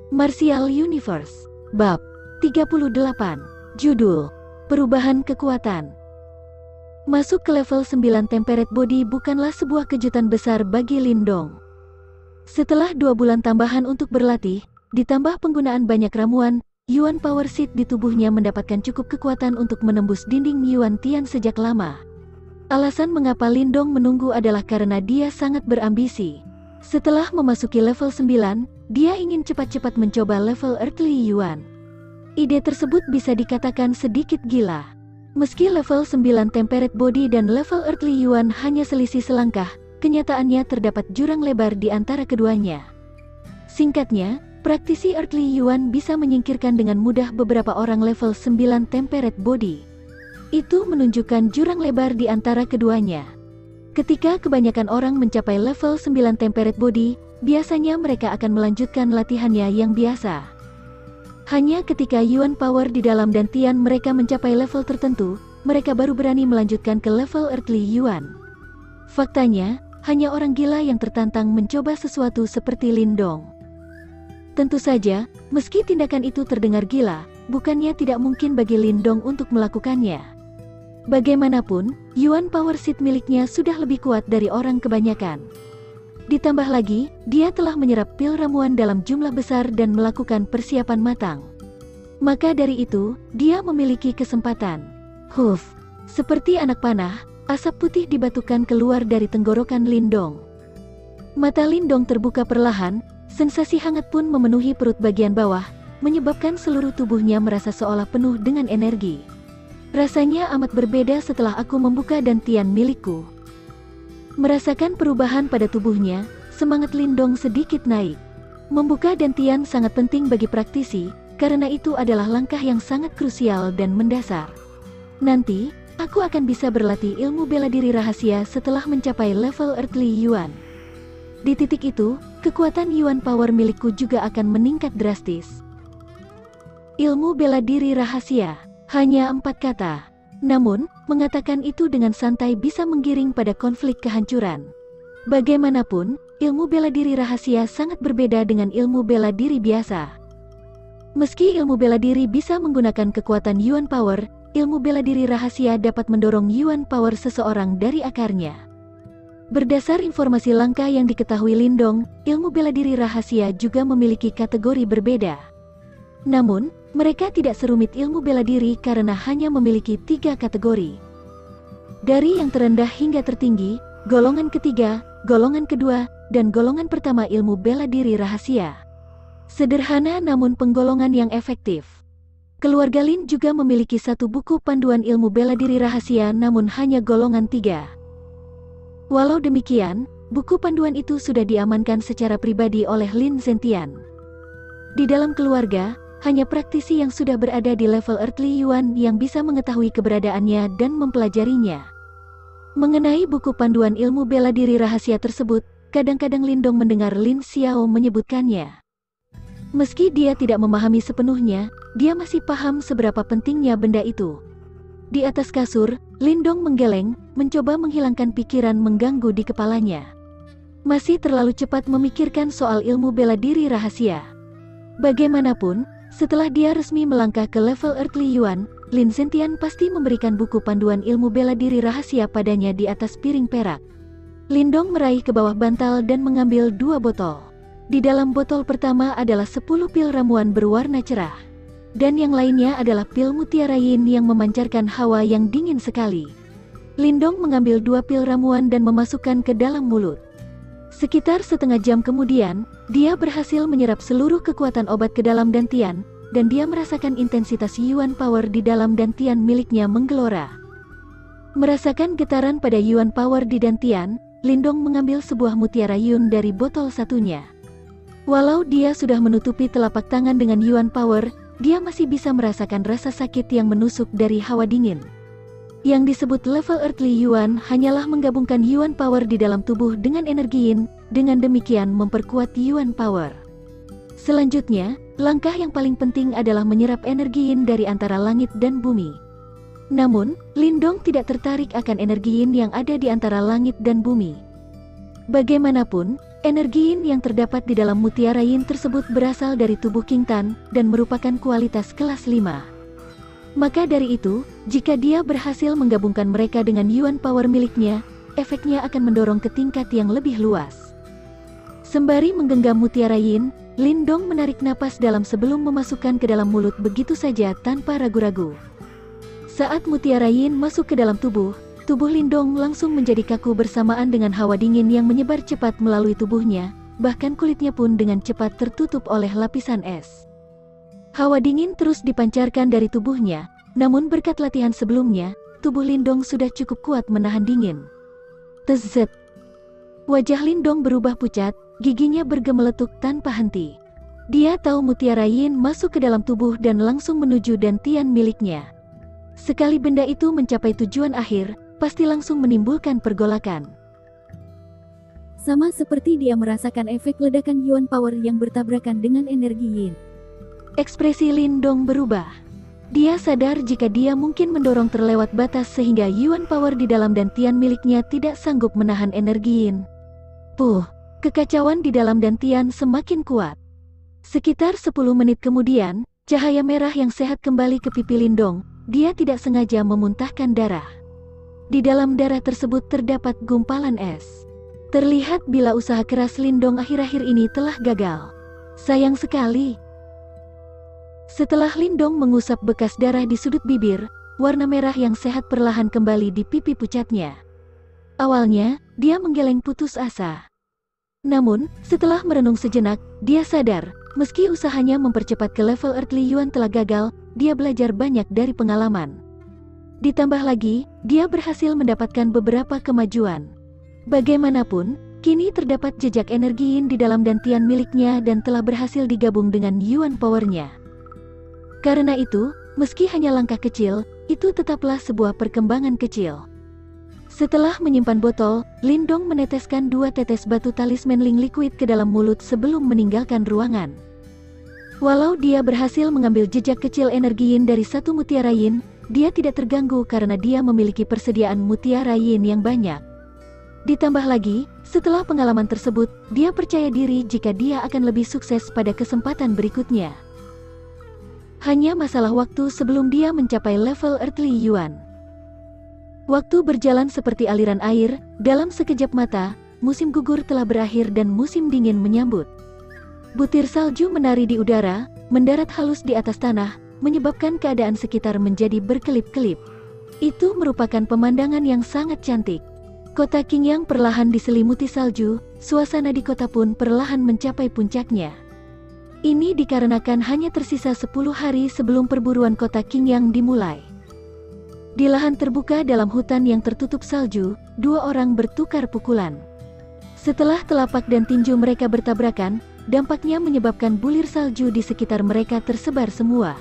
Martial Universe. Bab 38. Judul: Perubahan Kekuatan. Masuk ke level 9 Temperate Body bukanlah sebuah kejutan besar bagi Lindong. Setelah 2 bulan tambahan untuk berlatih, ditambah penggunaan banyak ramuan, Yuan Power Seed di tubuhnya mendapatkan cukup kekuatan untuk menembus dinding Yuan Tian sejak lama. Alasan mengapa Lindong menunggu adalah karena dia sangat berambisi. Setelah memasuki level 9, dia ingin cepat-cepat mencoba level Earthly Yuan. Ide tersebut bisa dikatakan sedikit gila. Meski level 9 Temperate Body dan level Earthly Yuan hanya selisih selangkah, kenyataannya terdapat jurang lebar di antara keduanya. Singkatnya, praktisi Earthly Yuan bisa menyingkirkan dengan mudah beberapa orang level 9 Temperate Body. Itu menunjukkan jurang lebar di antara keduanya. Ketika kebanyakan orang mencapai level 9 Temperate Body, biasanya mereka akan melanjutkan latihannya yang biasa. Hanya ketika Yuan Power di dalam dantian mereka mencapai level tertentu, mereka baru berani melanjutkan ke level Earthly Yuan. Faktanya, hanya orang gila yang tertantang mencoba sesuatu seperti Lindong. Tentu saja, meski tindakan itu terdengar gila, bukannya tidak mungkin bagi Lindong untuk melakukannya. Bagaimanapun, Yuan Power Seed miliknya sudah lebih kuat dari orang kebanyakan. Ditambah lagi, dia telah menyerap pil ramuan dalam jumlah besar dan melakukan persiapan matang. Maka dari itu, dia memiliki kesempatan. Huff, seperti anak panah, asap putih dibatukan keluar dari tenggorokan Lindong. Mata Lindong terbuka perlahan, sensasi hangat pun memenuhi perut bagian bawah, menyebabkan seluruh tubuhnya merasa seolah penuh dengan energi. Rasanya amat berbeda setelah aku membuka dantian milikku. Merasakan perubahan pada tubuhnya, semangat Lindong sedikit naik. Membuka dantian sangat penting bagi praktisi, karena itu adalah langkah yang sangat krusial dan mendasar. Nanti, aku akan bisa berlatih ilmu bela diri rahasia setelah mencapai level Earthly Yuan. Di titik itu, kekuatan Yuan Power milikku juga akan meningkat drastis. Ilmu bela diri rahasia. Hanya 4 kata. Namun, mengatakan itu dengan santai bisa menggiring pada konflik kehancuran. Bagaimanapun, ilmu bela diri rahasia sangat berbeda dengan ilmu bela diri biasa. Meski ilmu bela diri bisa menggunakan kekuatan Yuan Power, ilmu bela diri rahasia dapat mendorong Yuan Power seseorang dari akarnya. Berdasar informasi langka yang diketahui Lindong, ilmu bela diri rahasia juga memiliki kategori berbeda. Namun, mereka tidak serumit ilmu bela diri karena hanya memiliki 3 kategori. Dari yang terendah hingga tertinggi, golongan ketiga, golongan kedua, dan golongan pertama ilmu bela diri rahasia. Sederhana namun penggolongan yang efektif. Keluarga Lin juga memiliki 1 buku panduan ilmu bela diri rahasia namun hanya golongan 3. Walau demikian, buku panduan itu sudah diamankan secara pribadi oleh Lin Zentian. Di dalam keluarga, hanya praktisi yang sudah berada di level Earthly Yuan yang bisa mengetahui keberadaannya dan mempelajarinya. Mengenai buku panduan ilmu bela diri rahasia tersebut, kadang-kadang Lindong mendengar Lin Xiao menyebutkannya. Meski dia tidak memahami sepenuhnya, dia masih paham seberapa pentingnya benda itu. Di atas kasur, Lindong menggeleng, mencoba menghilangkan pikiran mengganggu di kepalanya. Masih terlalu cepat memikirkan soal ilmu bela diri rahasia. Bagaimanapun, setelah dia resmi melangkah ke level Earthly Yuan, Lin Zentian pasti memberikan buku panduan ilmu bela diri rahasia padanya di atas piring perak. Lindong meraih ke bawah bantal dan mengambil 2 botol. Di dalam botol pertama adalah 10 pil ramuan berwarna cerah. Dan yang lainnya adalah pil mutiara yin yang memancarkan hawa yang dingin sekali. Lindong mengambil 2 pil ramuan dan memasukkan ke dalam mulut. Sekitar setengah jam kemudian, dia berhasil menyerap seluruh kekuatan obat ke dalam dantian, dan dia merasakan intensitas Yuan Power di dalam dantian miliknya menggelora. Merasakan getaran pada Yuan Power di dantian, Lindong mengambil sebuah mutiara yun dari botol satunya. Walau dia sudah menutupi telapak tangan dengan Yuan Power, dia masih bisa merasakan rasa sakit yang menusuk dari hawa dingin. Yang disebut level Earthly Yuan hanyalah menggabungkan Yuan Power di dalam tubuh dengan energi yin, dengan demikian memperkuat Yuan Power. Selanjutnya, langkah yang paling penting adalah menyerap energi yin dari antara langit dan bumi. Namun, Lindong tidak tertarik akan energi yin yang ada di antara langit dan bumi. Bagaimanapun, energi yin yang terdapat di dalam mutiara yin tersebut berasal dari tubuh King Tan dan merupakan kualitas kelas 5. Maka dari itu, jika dia berhasil menggabungkan mereka dengan Yuan Power miliknya, efeknya akan mendorong ke tingkat yang lebih luas. Sembari menggenggam mutiara yin, Lindong menarik napas dalam sebelum memasukkan ke dalam mulut begitu saja tanpa ragu-ragu. Saat mutiara yin masuk ke dalam tubuh Lindong langsung menjadi kaku bersamaan dengan hawa dingin yang menyebar cepat melalui tubuhnya, bahkan kulitnya pun dengan cepat tertutup oleh lapisan es. Hawa dingin terus dipancarkan dari tubuhnya, namun berkat latihan sebelumnya, tubuh Lindong sudah cukup kuat menahan dingin. Tezet. Wajah Lindong berubah pucat, giginya bergemeletuk tanpa henti. Dia tahu mutiara yin masuk ke dalam tubuh dan langsung menuju dantian miliknya. Sekali benda itu mencapai tujuan akhir, pasti langsung menimbulkan pergolakan. Sama seperti dia merasakan efek ledakan Yuan Power yang bertabrakan dengan energi yin. Ekspresi Lindong berubah. Dia sadar jika dia mungkin mendorong terlewat batas sehingga Yuan Power di dalam dantian miliknya tidak sanggup menahan energi yin. Kekacauan di dalam dantian semakin kuat. Sekitar 10 menit kemudian, cahaya merah yang sehat kembali ke pipi Lindong. Dia tidak sengaja memuntahkan darah. Di dalam darah tersebut terdapat gumpalan es. Terlihat bila usaha keras Lindong akhir-akhir ini telah gagal. Sayang sekali. Setelah Lindong mengusap bekas darah di sudut bibir, warna merah yang sehat perlahan kembali di pipi pucatnya. Awalnya, dia menggeleng putus asa. Namun, setelah merenung sejenak, dia sadar, meski usahanya mempercepat ke level Earthly Yuan telah gagal, dia belajar banyak dari pengalaman. Ditambah lagi, dia berhasil mendapatkan beberapa kemajuan. Bagaimanapun, kini terdapat jejak energi yin di dalam dantian miliknya dan telah berhasil digabung dengan Yuan Power-nya. Karena itu, meski hanya langkah kecil, itu tetaplah sebuah perkembangan kecil. Setelah menyimpan botol, Lindong meneteskan 2 tetes batu talisman Ling liquid ke dalam mulut sebelum meninggalkan ruangan. Walau dia berhasil mengambil jejak kecil energi yin dari satu mutiara yin, dia tidak terganggu karena dia memiliki persediaan mutiara yin yang banyak. Ditambah lagi, setelah pengalaman tersebut, dia percaya diri jika dia akan lebih sukses pada kesempatan berikutnya. Hanya masalah waktu sebelum dia mencapai level Earthly Yuan. Waktu berjalan seperti aliran air, dalam sekejap mata, musim gugur telah berakhir dan musim dingin menyambut. Butir salju menari di udara, mendarat halus di atas tanah, menyebabkan keadaan sekitar menjadi berkelip-kelip. Itu merupakan pemandangan yang sangat cantik. Kota Qingyang perlahan diselimuti salju, suasana di kota pun perlahan mencapai puncaknya. Ini dikarenakan hanya tersisa 10 hari sebelum perburuan kota Qingyang dimulai. Di lahan terbuka dalam hutan yang tertutup salju, 2 orang bertukar pukulan. Setelah telapak dan tinju mereka bertabrakan, dampaknya menyebabkan bulir salju di sekitar mereka tersebar semua.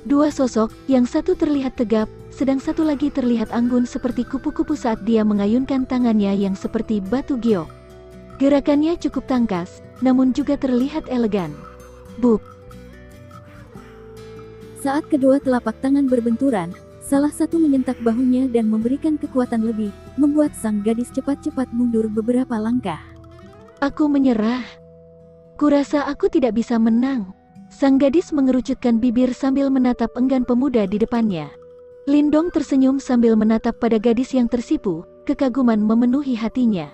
2 sosok, yang satu terlihat tegap, sedang satu lagi terlihat anggun seperti kupu-kupu saat dia mengayunkan tangannya yang seperti batu giok. Gerakannya cukup tangkas, namun juga terlihat elegan. Buk! Saat kedua telapak tangan berbenturan, salah satu menyentak bahunya dan memberikan kekuatan lebih, membuat sang gadis cepat-cepat mundur beberapa langkah. Aku menyerah. Kurasa aku tidak bisa menang. Sang gadis mengerucutkan bibir sambil menatap enggan pemuda di depannya. Lindong tersenyum sambil menatap pada gadis yang tersipu, kekaguman memenuhi hatinya.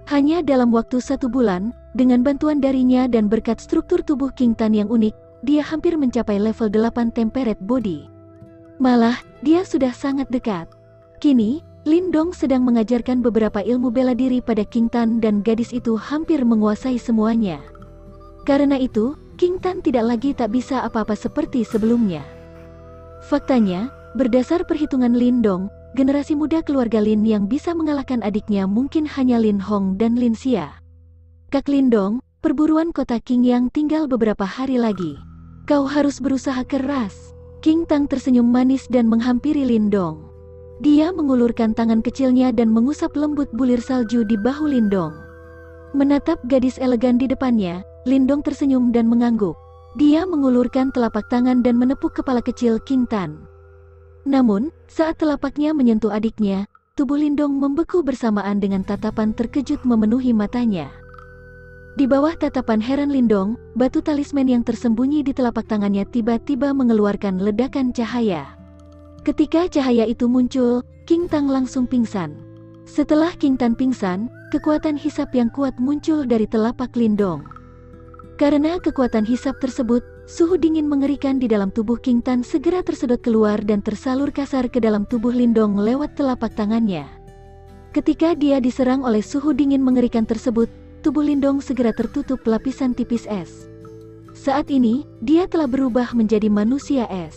Hanya dalam waktu 1 bulan, dengan bantuan darinya dan berkat struktur tubuh King Tan yang unik, dia hampir mencapai level 8 Temperate Body. Malah, dia sudah sangat dekat. Kini, Lindong sedang mengajarkan beberapa ilmu bela diri pada King Tan dan gadis itu hampir menguasai semuanya. Karena itu, King Tan tidak lagi tak bisa apa-apa seperti sebelumnya. Faktanya, berdasar perhitungan Lindong, generasi muda keluarga Lin yang bisa mengalahkan adiknya mungkin hanya Lin Hong dan Lin Xia. Kak Lindong, perburuan kota Qingyang tinggal beberapa hari lagi. Kau harus berusaha keras. King Tang tersenyum manis dan menghampiri Lindong. Dia mengulurkan tangan kecilnya dan mengusap lembut bulir salju di bahu Lindong. Menatap gadis elegan di depannya, Lindong tersenyum dan mengangguk. Dia mengulurkan telapak tangan dan menepuk kepala kecil King Tan. Namun, saat telapaknya menyentuh adiknya, tubuh Lindong membeku bersamaan dengan tatapan terkejut memenuhi matanya. Di bawah tatapan heran Lindong, batu talisman yang tersembunyi di telapak tangannya tiba-tiba mengeluarkan ledakan cahaya. Ketika cahaya itu muncul, King Tang langsung pingsan. Setelah King Tang pingsan, kekuatan hisap yang kuat muncul dari telapak Lindong. Karena kekuatan hisap tersebut, suhu dingin mengerikan di dalam tubuh King Tan segera tersedot keluar dan tersalur kasar ke dalam tubuh Lindong lewat telapak tangannya. Ketika dia diserang oleh suhu dingin mengerikan tersebut, tubuh Lindong segera tertutup lapisan tipis es. Saat ini, dia telah berubah menjadi manusia es.